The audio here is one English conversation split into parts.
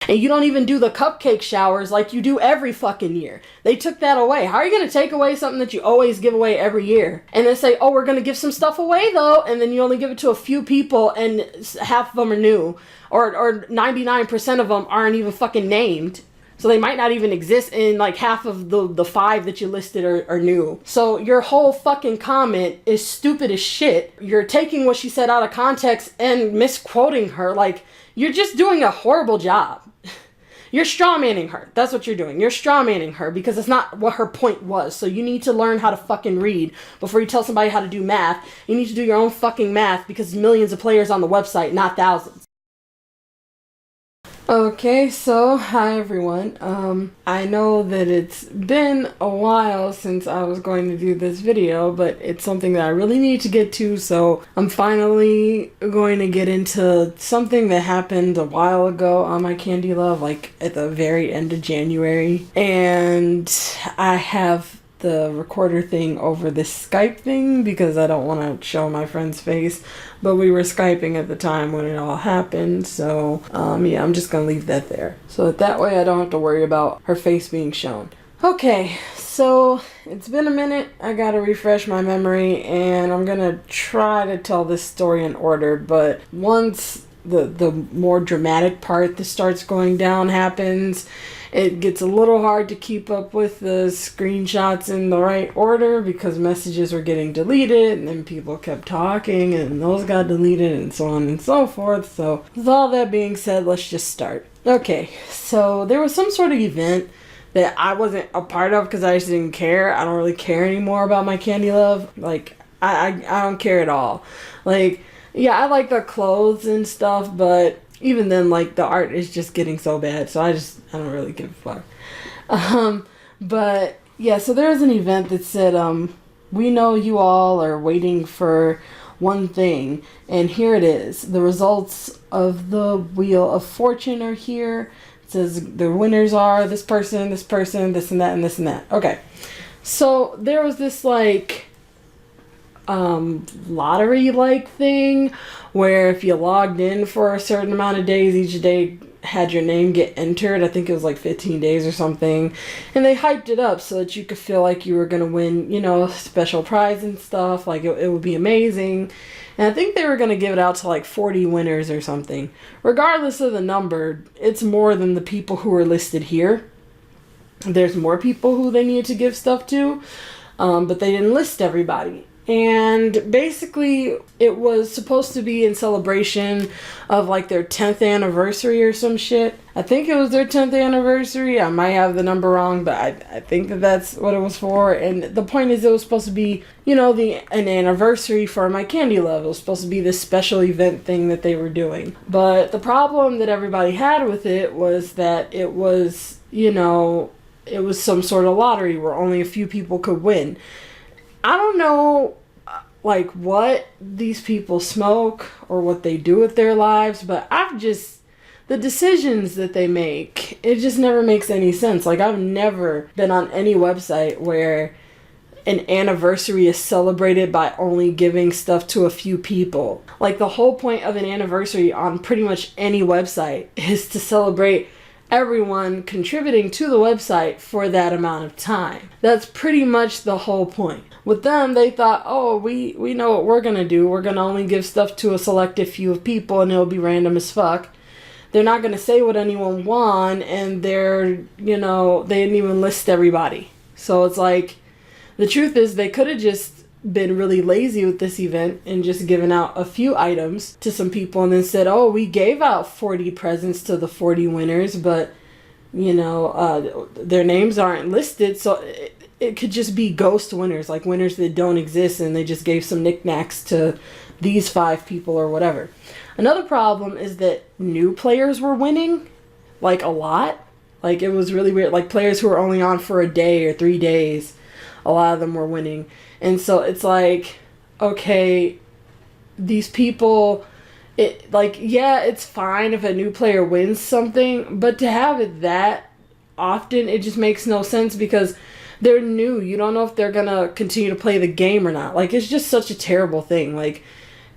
And you don't even do the cupcake showers like you do every fucking year. They took that away. How are you going to take away something that you always give away every year? And then say, oh, we're going to give some stuff away though. And then you only give it to a few people and half of them are new. Or 99% of them aren't even fucking named. So they might not even exist, and like half of the 5 that you listed are new. So your whole fucking comment is stupid as shit. You're taking what she said out of context and misquoting her. Like, you're just doing a horrible job. You're strawmanning her. That's what you're doing. You're strawmanning her because it's not what her point was. So you need to learn how to fucking read before you tell somebody how to do math. You need to do your own fucking math because millions of players on the website, not thousands. Okay, so hi everyone. I know that it's been a while since I was going to do this video, but it's something that I really need to get to, so I'm finally going to get into something that happened a while ago on my Candy Love, like at the very end of January, and I have the recorder thing over this Skype thing because I don't want to show my friend's face, but we were Skyping at the time when it all happened, so yeah, I'm just gonna leave that there so that way I don't have to worry about her face being shown. Okay, so it's been a minute. I gotta refresh my memory and I'm gonna try to tell this story in order, but once the more dramatic part that starts going down happens, it gets a little hard to keep up with the screenshots in the right order because messages were getting deleted and then people kept talking and those got deleted and so on and so forth. So with all that being said, let's just start. Okay, so there was some sort of event that I wasn't a part of because I just didn't care. I don't really care anymore about my Candy Love. Like, I don't care at all. Like, yeah, I like the clothes and stuff, but even then, like, the art is just getting so bad, so I don't really give a fuck. But yeah, so there was an event that said, we know you all are waiting for one thing, and here it is. The results of the Wheel of Fortune are here. It says the winners are this person, this and that, and this and that. Okay, so there was this, like, lottery-like thing where if you logged in for a certain amount of days, each day had your name get entered. I think it was like 15 days or something, and they hyped it up so that you could feel like you were gonna win, you know, special prize and stuff. Like, it would be amazing. And I think they were gonna give it out to like 40 winners or something. Regardless of the number, it's more than the people who are listed here. There's more people who they needed to give stuff to, but they didn't list everybody. And basically it was supposed to be in celebration of like their 10th anniversary or some shit. I think it was their 10th anniversary. I might have the number wrong, but I think that that's what it was for. And the point is, it was supposed to be, you know, an anniversary for my Candy Love. It was supposed to be this special event thing that they were doing. But the problem that everybody had with it was that it was, you know, it was some sort of lottery where only a few people could win. I don't know, like, what these people smoke or what they do with their lives, but the decisions that they make, it just never makes any sense. Like, I've never been on any website where an anniversary is celebrated by only giving stuff to a few people. Like, the whole point of an anniversary on pretty much any website is to celebrate everyone contributing to the website for that amount of time. That's pretty much the whole point. With them, they thought, oh, we know what we're gonna do. We're gonna only give stuff to a selected few of people and it'll be random as fuck. They're not gonna say what anyone won, and they didn't even list everybody. So it's like, the truth is they could have just been really lazy with this event and just given out a few items to some people and then said, oh, we gave out 40 presents to the 40 winners, but, you know, their names aren't listed, so it could just be ghost winners, like winners that don't exist, and they just gave some knickknacks to these 5 people or whatever. Another problem is that new players were winning, like, a lot. Like, it was really weird. Like, players who were only on for a day or 3 days, a lot of them were winning. And so it's like, okay, these people, it's fine if a new player wins something, but to have it that often, it just makes no sense because they're new. You don't know if they're gonna continue to play the game or not. Like, it's just such a terrible thing. Like,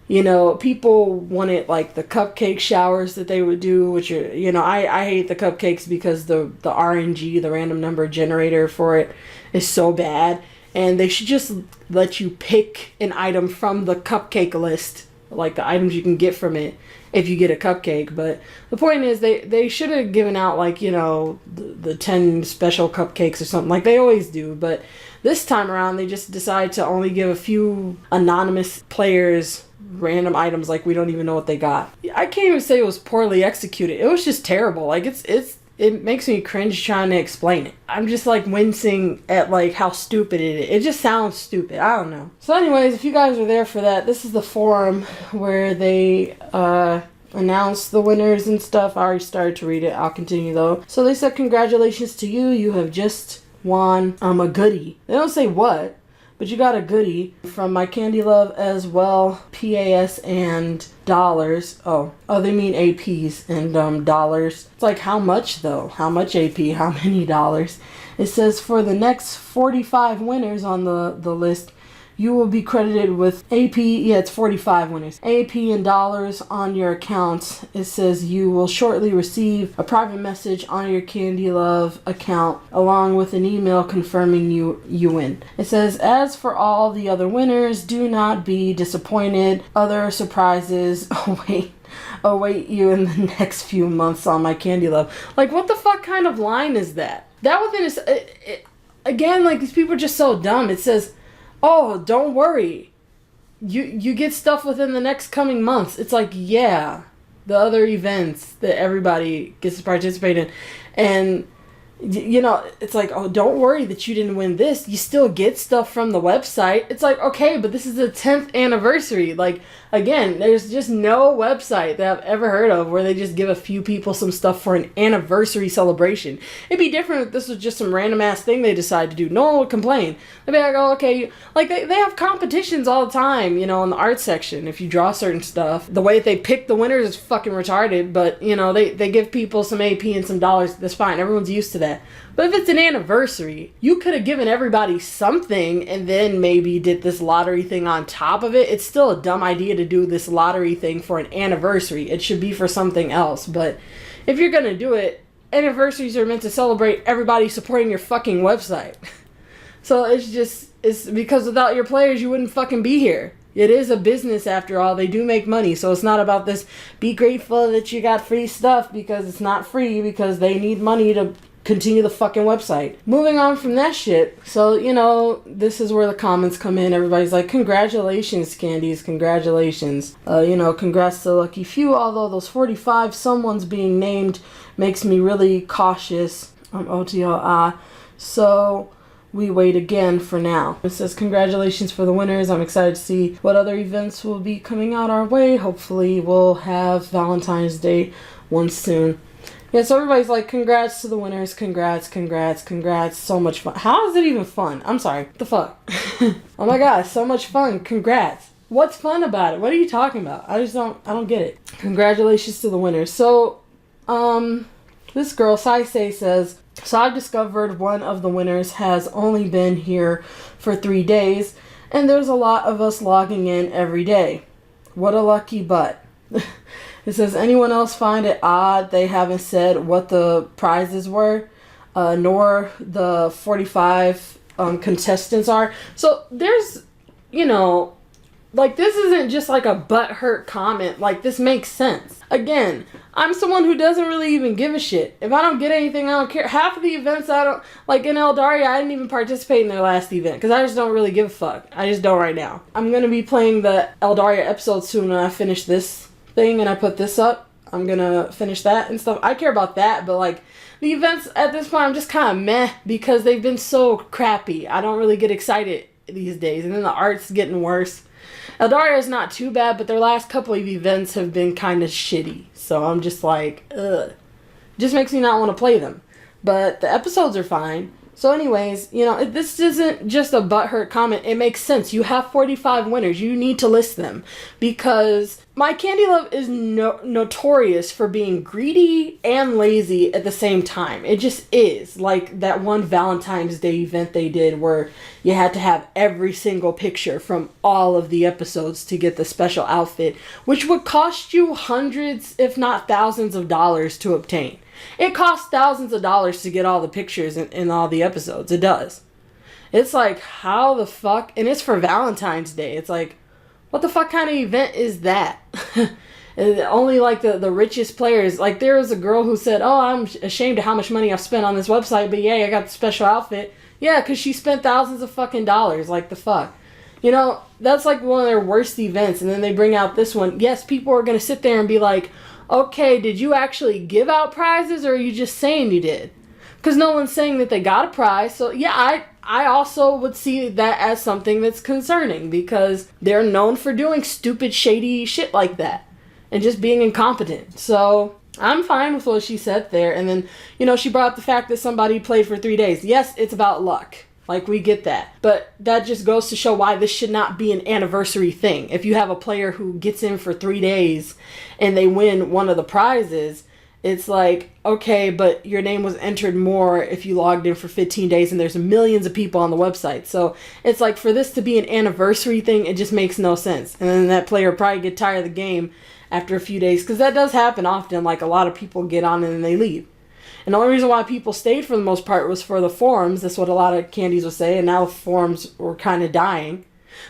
You know, people wanted like the cupcake showers that they would do, which are, you know, I hate the cupcakes because the RNG, the random number generator for it, is so bad. And they should just let you pick an item from the cupcake list, like the items you can get from it if you get a cupcake. But the point is, they should have given out, like, you know, the 10 special cupcakes or something like they always do. But this time around, they just decided to only give a few anonymous players random items, like we don't even know what they got. I can't even say it was poorly executed. It was just terrible. Like, it makes me cringe trying to explain it. I'm just like wincing at like how stupid it is. It just sounds stupid. I don't know. So anyways, if you guys are there for that, this is the forum where they announced the winners and stuff. I already started to read it. I'll continue though. So they said, congratulations to you. You have just won a goodie. They don't say what, but you got a goodie from My Candy Love as well. PAS and dollars. Oh, they mean APs and dollars. It's like, how much though? How much AP? How many dollars? It says for the next 45 winners on the list, you will be credited with AP. Yeah, it's 45 winners. AP and dollars on your account. It says you will shortly receive a private message on your Candy Love account along with an email confirming you win. It says, as for all the other winners, do not be disappointed. Other surprises await you in the next few months on My Candy Love. Like, what the fuck kind of line is that? That within is again, like, these people are just so dumb. It says, oh, don't worry, you get stuff within the next coming months. It's like, yeah, the other events that everybody gets to participate in. And, you know, it's like, oh, don't worry that you didn't win this. You still get stuff from the website. It's like, okay, but this is the 10th anniversary. Like, again, there's just no website that I've ever heard of where they just give a few people some stuff for an anniversary celebration. It'd be different if this was just some random ass thing they decide to do. No one would complain. They'd be like, oh, okay. Like, they have competitions all the time, you know, in the art section. If you draw certain stuff, the way that they pick the winners is fucking retarded. But, you know, they give people some AP and some dollars. That's fine. Everyone's used to that. But if it's an anniversary, you could have given everybody something and then maybe did this lottery thing on top of it. It's still a dumb idea to do this lottery thing for an anniversary. It should be for something else. But if you're gonna do it, anniversaries are meant to celebrate everybody supporting your fucking website. So it's because without your players, you wouldn't fucking be here. It is a business after all. They do make money. So it's not about this, be grateful that you got free stuff, because it's not free, because they need money to continue the fucking website. Moving on from that shit. So, you know, this is where the comments come in. Everybody's like, congratulations, Candies, congratulations. You know, congrats to the lucky few. Although those 45, someone's being named, makes me really cautious. OTL. So we wait again for now. It says, congratulations for the winners. I'm excited to see what other events will be coming out our way. Hopefully we'll have Valentine's Day one soon. Yeah, so everybody's like, congrats to the winners, congrats, congrats, congrats, so much fun. How is it even fun? I'm sorry, what the fuck? Oh my god, so much fun, congrats. What's fun about it? What are you talking about? I don't get it. Congratulations to the winners. So, this girl, Saisei, says, so I've discovered one of the winners has only been here for 3 days, and there's a lot of us logging in every day. What a lucky butt. It says, anyone else find it odd they haven't said what the prizes were, nor the 45 contestants are? So there's, you know, like, this isn't just like a butthurt comment. Like, this makes sense. Again, I'm someone who doesn't really even give a shit. If I don't get anything, I don't care. Half of the events I don't, like in Eldarya, I didn't even participate in their last event because I just don't really give a fuck. I just don't right now. I'm going to be playing the Eldarya episode soon when I finish this thing and I put this up. I'm gonna finish that and stuff. I care about that, but like the events at this point, I'm just kind of meh because they've been so crappy. I don't really get excited these days, and then the art's getting worse. Eldarya is not too bad, but their last couple of events have been kind of shitty. So I'm just like, ugh. Just makes me not want to play them. But the episodes are fine. So anyways, you know, this isn't just a butthurt comment. It makes sense. You have 45 winners. You need to list them because My Candy Love is notorious for being greedy and lazy at the same time. It just is. Like that one Valentine's Day event they did where you had to have every single picture from all of the episodes to get the special outfit, which would cost you hundreds, if not thousands of dollars to obtain. It costs thousands of dollars to get all the pictures in all the episodes. It does. It's like, how the fuck? And it's for Valentine's Day. It's like, what the fuck kind of event is that? Only like the richest players. Like there was a girl who said, oh, I'm ashamed of how much money I've spent on this website, but yeah, I got the special outfit. Yeah, because she spent thousands of fucking dollars. Like the fuck. You know, that's like one of their worst events. And then they bring out this one. Yes, people are going to sit there and be like, okay, did you actually give out prizes or are you just saying you did? Because no one's saying that they got a prize. So yeah, I also would see that as something that's concerning because they're known for doing stupid, shady shit like that and just being incompetent. So I'm fine with what she said there. And then, you know, she brought up the fact that somebody played for 3 days. Yes, it's about luck. Like, we get that. But that just goes to show why this should not be an anniversary thing. If you have a player who gets in for 3 days and they win one of the prizes, it's like, okay, but your name was entered more if you logged in for 15 days and there's millions of people on the website. So it's like, for this to be an anniversary thing, it just makes no sense. And then that player probably get tired of the game after a few days, because that does happen often. Like, a lot of people get on and then they leave. And the only reason why people stayed for the most part was for the forums. That's what a lot of candies would say. And now the forums were kind of dying.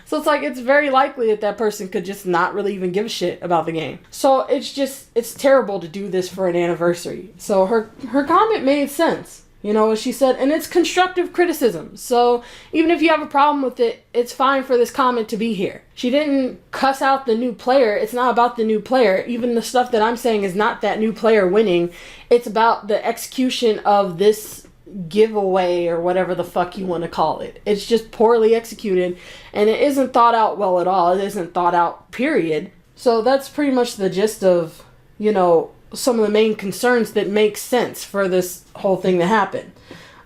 So it's like, it's very likely that that person could just not really even give a shit about the game. So it's terrible to do this for an anniversary. So her comment made sense. You know what she said? And it's constructive criticism. So even if you have a problem with it, it's fine for this comment to be here. She didn't cuss out the new player. It's not about the new player. Even the stuff that I'm saying is not that new player winning. It's about the execution of this giveaway or whatever the fuck you want to call it. It's just poorly executed and it isn't thought out well at all. It isn't thought out, period. So that's pretty much the gist of, you know, some of the main concerns that make sense for this whole thing to happen.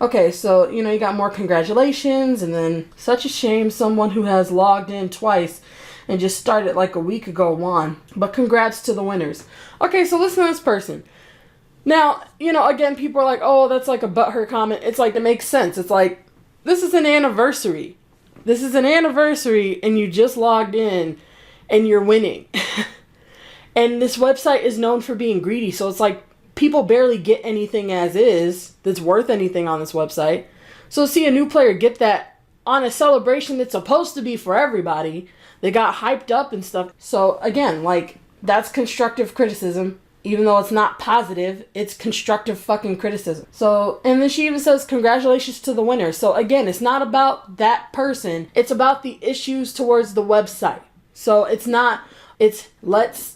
Okay, so, you know, you got more congratulations, and then such a shame someone who has logged in twice and just started like a week ago won. But congrats to the winners. Okay, so listen to this person. Now, you know, again, people are like, oh, that's like a butthurt comment. It's like, it makes sense. It's like, this is an anniversary. This is an anniversary, and you just logged in, and you're winning. And this website is known for being greedy, so it's like people barely get anything as is that's worth anything on this website. So see a new player get that on a celebration that's supposed to be for everybody. They got hyped up and stuff. So again, like, that's constructive criticism. Even though it's not positive, it's constructive fucking criticism. So, and then she even says, congratulations to the winner. So again, it's not about that person. It's about the issues towards the website. So it's not... let's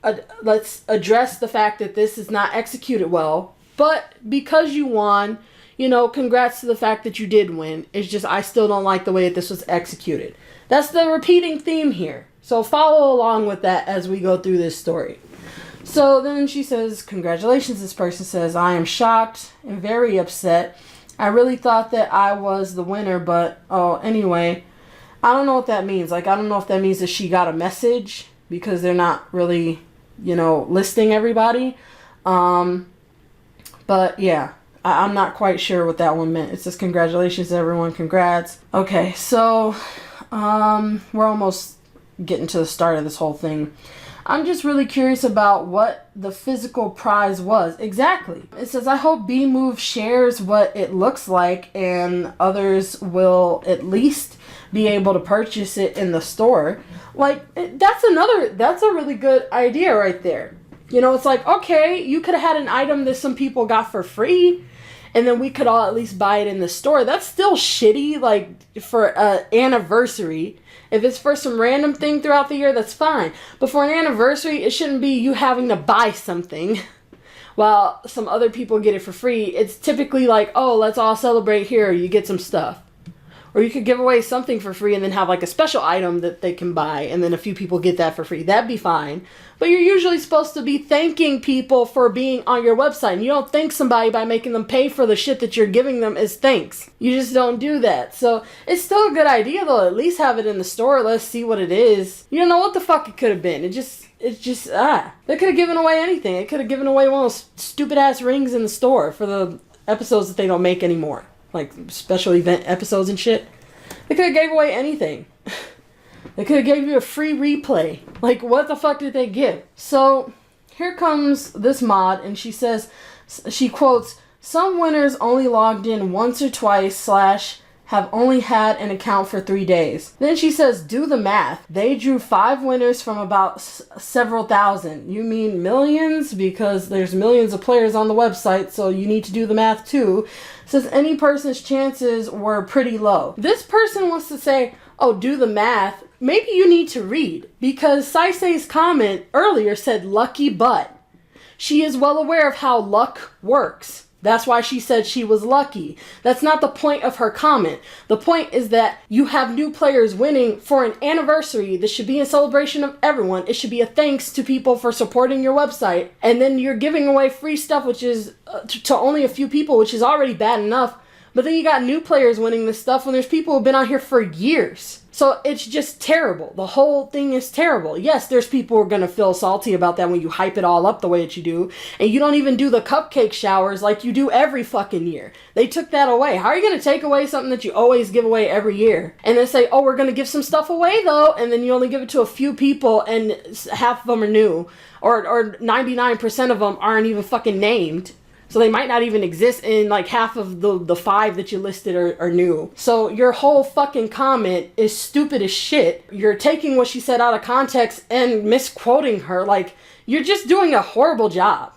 address the fact that this is not executed well. But because you won, you know, congrats to the fact that you did win. It's just, I still don't like the way that this was executed. That's the repeating theme here. So follow along with that as we go through this story. So then she says, congratulations. This person says, I am shocked and very upset. I really thought that I was the winner, but anyway, I don't know what that means. Like, I don't know if that means that she got a message, because they're not really, you know, listing everybody. But yeah, I'm not quite sure what that one meant. It says, congratulations everyone, congrats. Okay, so we're almost getting to the start of this whole thing. I'm just really curious about what the physical prize was. Exactly. It says, I hope beemov shares what it looks like and others will at least be able to purchase it in the store. Like, that's a really good idea right there. You know, it's like, okay, you could have had an item that some people got for free, and then we could all at least buy it in the store. That's still shitty, like, for an anniversary. If it's for some random thing throughout the year, that's fine. But for an anniversary, it shouldn't be you having to buy something while some other people get it for free. It's typically like, oh, let's all celebrate here, you get some stuff. Or you could give away something for free and then have like a special item that they can buy and then a few people get that for free. That'd be fine. But you're usually supposed to be thanking people for being on your website. And you don't thank somebody by making them pay for the shit that you're giving them as thanks. You just don't do that. So it's still a good idea though. At least have it in the store. Let's see what it is. You don't know what the fuck it could have been. They could have given away anything. They could have given away one of those stupid ass rings in the store for the episodes that they don't make anymore. Like special event episodes and shit. They could have gave away anything. They could have gave you a free replay. Like, what the fuck did they give? So, here comes this mod, and she says, she quotes, some winners only logged in once or twice / have only had an account for 3 days. Then she says, do the math. They drew 5 winners from about several thousand. You mean millions? Because there's millions of players on the website, so you need to do the math too. Says any person's chances were pretty low. This person wants to say, oh, do the math. Maybe you need to read, because Saisei's comment earlier said lucky butt. She is well aware of how luck works. That's why she said she was lucky. That's not the point of her comment. The point is that you have new players winning for an anniversary. This should be in celebration of everyone. It should be a thanks to people for supporting your website. And then you're giving away free stuff, which is to only a few people, which is already bad enough. But then you got new players winning this stuff when there's people who've been on here for years. So it's just terrible. The whole thing is terrible. Yes, there's people who are going to feel salty about that when you hype it all up the way that you do. And you don't even do the cupcake showers like you do every fucking year. They took that away. How are you going to take away something that you always give away every year? And then say, oh, we're going to give some stuff away though. And then you only give it to a few people and half of them are new. Or 99% of them aren't even fucking named. So they might not even exist, and like half of the 5 that you listed are new. So your whole fucking comment is stupid as shit. You're taking what she said out of context and misquoting her. Like, you're just doing a horrible job.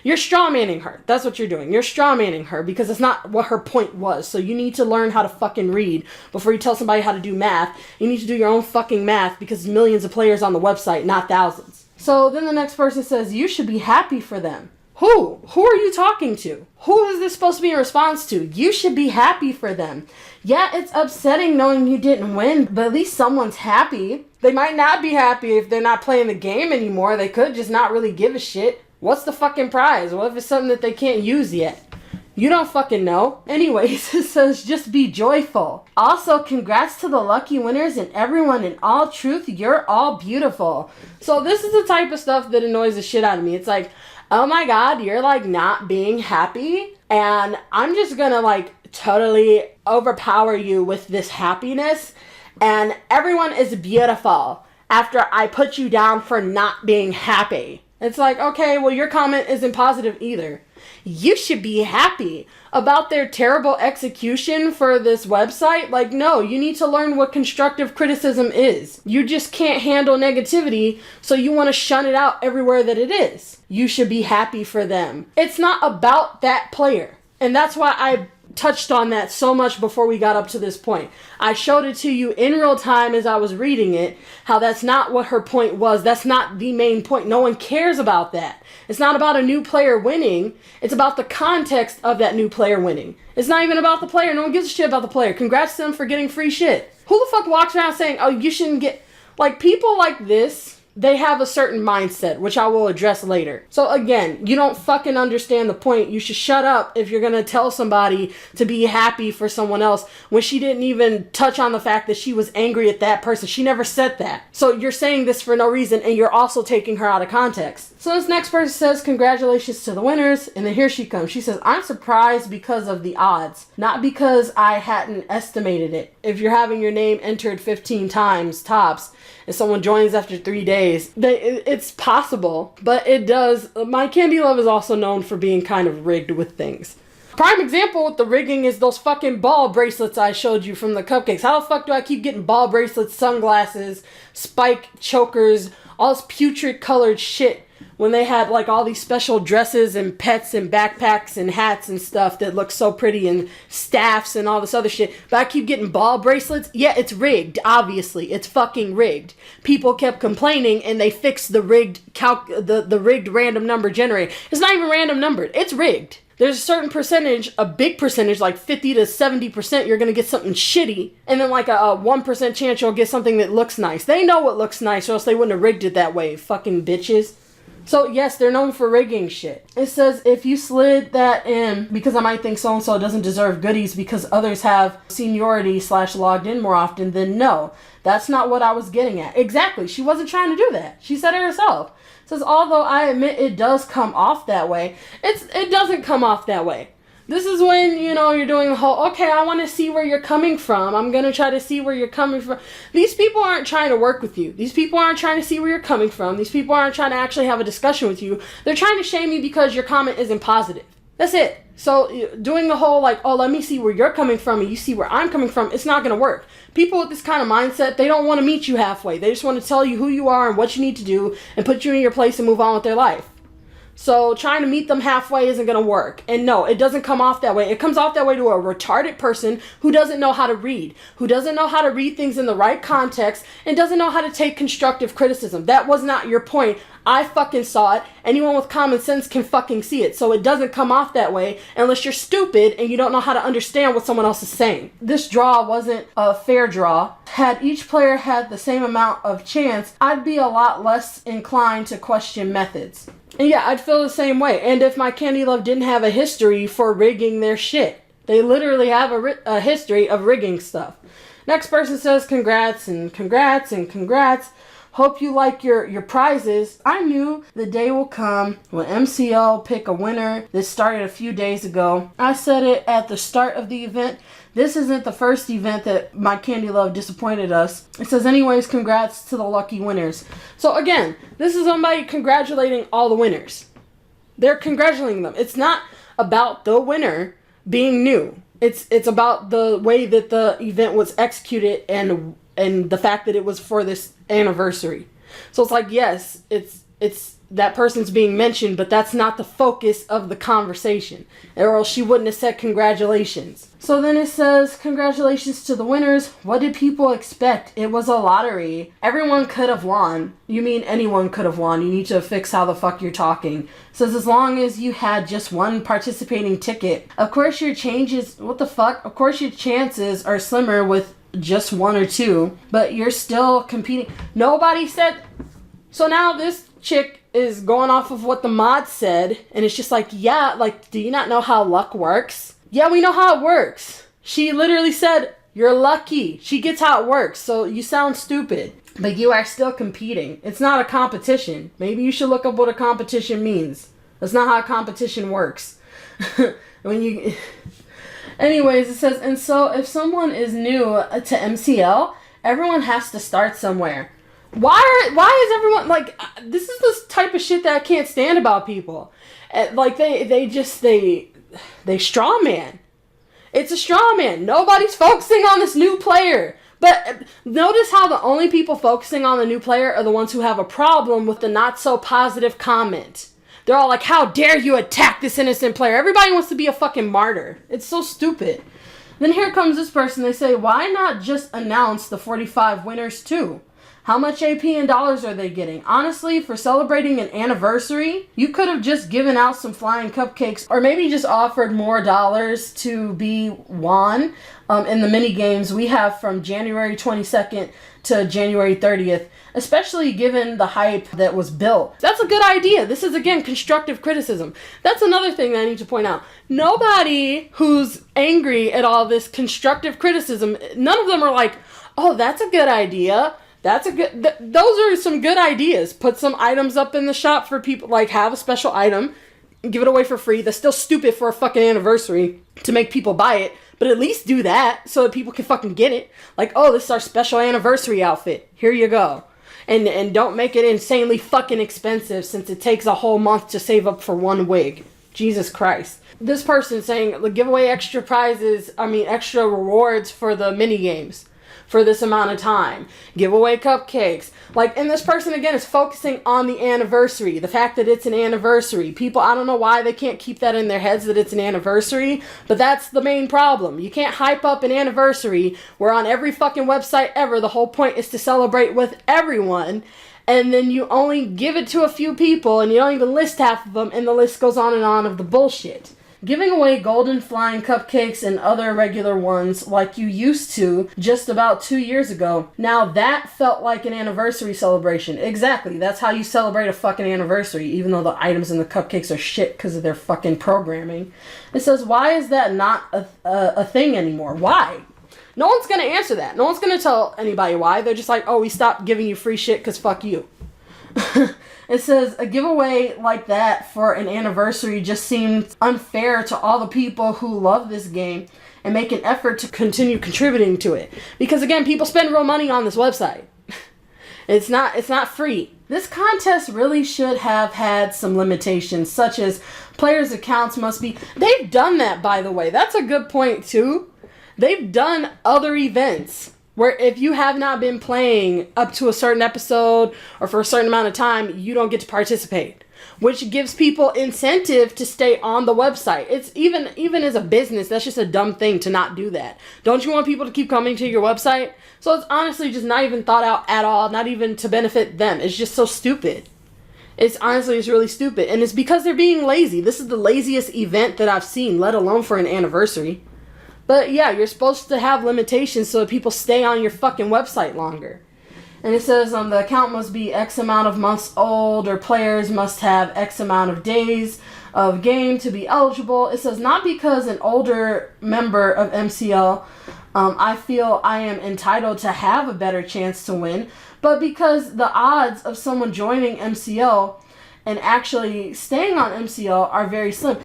You're strawmanning her. That's what you're doing. You're strawmanning her because it's not what her point was. So you need to learn how to fucking read before you tell somebody how to do math. You need to do your own fucking math because there's millions of players on the website, not thousands. So then the next person says, you should be happy for them. Who? Who are you talking to? Who is this supposed to be in response to? You should be happy for them. Yeah, it's upsetting knowing you didn't win, but at least someone's happy. They might not be happy if they're not playing the game anymore. They could just not really give a shit. What's the fucking prize? What if it's something that they can't use yet? You don't fucking know. Anyways, it says just be joyful. Also, congrats to the lucky winners and everyone. In all truth, you're all beautiful. So this is the type of stuff that annoys the shit out of me. It's like, oh my god, you're like not being happy and I'm just gonna like totally overpower you with this happiness and everyone is beautiful after I put you down for not being happy. It's like, okay, well your comment isn't positive either. You should be happy about their terrible execution for this website. Like, no, you need to learn what constructive criticism is. You just can't handle negativity, so you want to shun it out everywhere that it is. You should be happy for them. It's not about that player. And that's why I touched on that so much before we got up to this point. I showed it to you in real time as I was reading it, how that's not what her point was. That's not the main point. No one cares about that. It's not about a new player winning. It's about the context of that new player winning. It's not even about the player. No one gives a shit about the player. Congrats to them for getting free shit. Who the fuck walks around saying, oh, you shouldn't get... Like, people like this, they have a certain mindset, which I will address later. So again, you don't fucking understand the point. You should shut up if you're gonna tell somebody to be happy for someone else when she didn't even touch on the fact that she was angry at that person. She never said that. So you're saying this for no reason and you're also taking her out of context. So this next person says, congratulations to the winners. And then here she comes. She says, I'm surprised because of the odds, not because I hadn't estimated it. If you're having your name entered 15 times tops, and someone joins after 3 days, it's possible, but it does. My Candy Love is also known for being kind of rigged with things. Prime example with the rigging is those fucking ball bracelets I showed you from the cupcakes. How the fuck do I keep getting ball bracelets, sunglasses, spike chokers, all this putrid colored shit when they had like all these special dresses and pets and backpacks and hats and stuff that look so pretty and staffs and all this other shit, but I keep getting ball bracelets? Yeah, it's rigged. Obviously, it's fucking rigged. People kept complaining and they fixed the rigged the rigged random number generator. It's not even random numbered. It's rigged. There's a certain percentage, a big percentage, like 50 to 70%, you're going to get something shitty. And then like a 1% chance you'll get something that looks nice. They know what looks nice or else they wouldn't have rigged it that way. Fucking bitches. So yes, they're known for rigging shit. It says if you slid that in because I might think so-and-so doesn't deserve goodies because others have seniority / logged in more often, then no. That's not what I was getting at. Exactly. She wasn't trying to do that. She said it herself. Says, although I admit it does come off that way, it doesn't come off that way. This is when, you're doing the whole, okay, I want to see where you're coming from. I'm going to try to see where you're coming from. These people aren't trying to work with you. These people aren't trying to see where you're coming from. These people aren't trying to actually have a discussion with you. They're trying to shame you because your comment isn't positive. That's it. So doing the whole like, oh, let me see where you're coming from and you see where I'm coming from, it's not going to work. People with this kind of mindset, they don't want to meet you halfway. They just want to tell you who you are and what you need to do and put you in your place and move on with their life. So trying to meet them halfway isn't going to work. And no, it doesn't come off that way. It comes off that way to a retarded person who doesn't know how to read, who doesn't know how to read things in the right context, and doesn't know how to take constructive criticism. That was not your point. I fucking saw it. Anyone with common sense can fucking see it. So it doesn't come off that way unless you're stupid and you don't know how to understand what someone else is saying. This draw wasn't a fair draw. Had each player had the same amount of chance, I'd be a lot less inclined to question methods. And yeah, I'd feel the same way. And if my Candy Love didn't have a history for rigging their shit. They literally have a history of rigging stuff. Next person says congrats and congrats and congrats. Hope you like your prizes. I knew the day will come when MCL pick a winner. This started a few days ago. I said it at the start of the event. This isn't the first event that my Candy Love disappointed us. It says, anyways, congrats to the lucky winners. So again, this is somebody congratulating all the winners. They're congratulating them. It's not about the winner being new. It's about the way that the event was executed and the fact that it was for this anniversary. So it's like, yes, it's that person's being mentioned, but that's not the focus of the conversation, or else she wouldn't have said congratulations. So then it says, congratulations to the winners. What did people expect? It was a lottery. Everyone could have won. You mean anyone could have won. You need to fix how the fuck you're talking. It says, as long as you had just one participating ticket. Of course your chances, what the fuck? Of course your chances are slimmer with just one or two, but you're still competing. Nobody said. So now this chick is going off of what the mod said, and it's just like, yeah, like, do you not know how luck works? Yeah, we know how it works. She literally said, you're lucky. She gets how it works, so you sound stupid. But you are still competing. It's not a competition. Maybe you should look up what a competition means. That's not how a competition works. Anyways, it says, and so if someone is new to MCL, everyone has to start somewhere. Why is everyone like, this is the type of shit that I can't stand about people. Like they straw man. It's a straw man. Nobody's focusing on this new player. But notice how the only people focusing on the new player are the ones who have a problem with the not so positive comment. They're all like, how dare you attack this innocent player? Everybody wants to be a fucking martyr. It's so stupid. Then here comes this person. They say, why not just announce the 45 winners too? How much AP in dollars are they getting? Honestly, for celebrating an anniversary, you could have just given out some flying cupcakes or maybe just offered more dollars to be won in the mini games we have from January 22nd to January 30th, especially given the hype that was built. That's a good idea. This is, again, constructive criticism. That's another thing that I need to point out. Nobody who's angry at all this constructive criticism, none of them are like, oh, that's a good idea. That's a good, those are some good ideas. Put some items up in the shop for people, like have a special item, give it away for free. That's still stupid for a fucking anniversary to make people buy it, but at least do that so that people can fucking get it. Like, oh, this is our special anniversary outfit. Here you go. And don't make it insanely fucking expensive since it takes a whole month to save up for one wig. Jesus Christ. This person saying, give away extra extra rewards for the mini games for this amount of time. Give away cupcakes. And this person, again, is focusing on the anniversary. The fact that it's an anniversary. People, I don't know why they can't keep that in their heads that it's an anniversary, but that's the main problem. You can't hype up an anniversary where on every fucking website ever, the whole point is to celebrate with everyone, and then you only give it to a few people, and you don't even list half of them, and the list goes on and on of the bullshit. giving away golden flying cupcakes and other regular ones like you used to just about 2 years ago. Now that felt like an anniversary celebration. Exactly, that's how you celebrate a fucking anniversary, even though the items in the cupcakes are shit because of their fucking programming. It says, why is that not a thing anymore? Why? No one's going to answer that. No one's going to tell anybody why. They're just like, oh, we stopped giving you free shit because fuck you. It says, a giveaway like that for an anniversary just seems unfair to all the people who love this game and make an effort to continue contributing to it. Because again, people spend real money on this website. It's not free. This contest really should have had some limitations, such as players' accounts must be... They've done that, by the way. That's a good point, too. They've done other events where if you have not been playing up to a certain episode or for a certain amount of time, you don't get to participate, which gives people incentive to stay on the website. It's even as a business, that's just a dumb thing to not do that. Don't you want people to keep coming to your website? So it's honestly just not even thought out at all, not even to benefit them. It's just so stupid. It's really stupid. And it's because they're being lazy. This is the laziest event that I've seen, let alone for an anniversary. But yeah, you're supposed to have limitations so that people stay on your fucking website longer. And it says the account must be X amount of months old, or players must have X amount of days of game to be eligible. It says, not because an older member of MCL, I feel I am entitled to have a better chance to win, but because the odds of someone joining MCL and actually staying on MCL are very slim.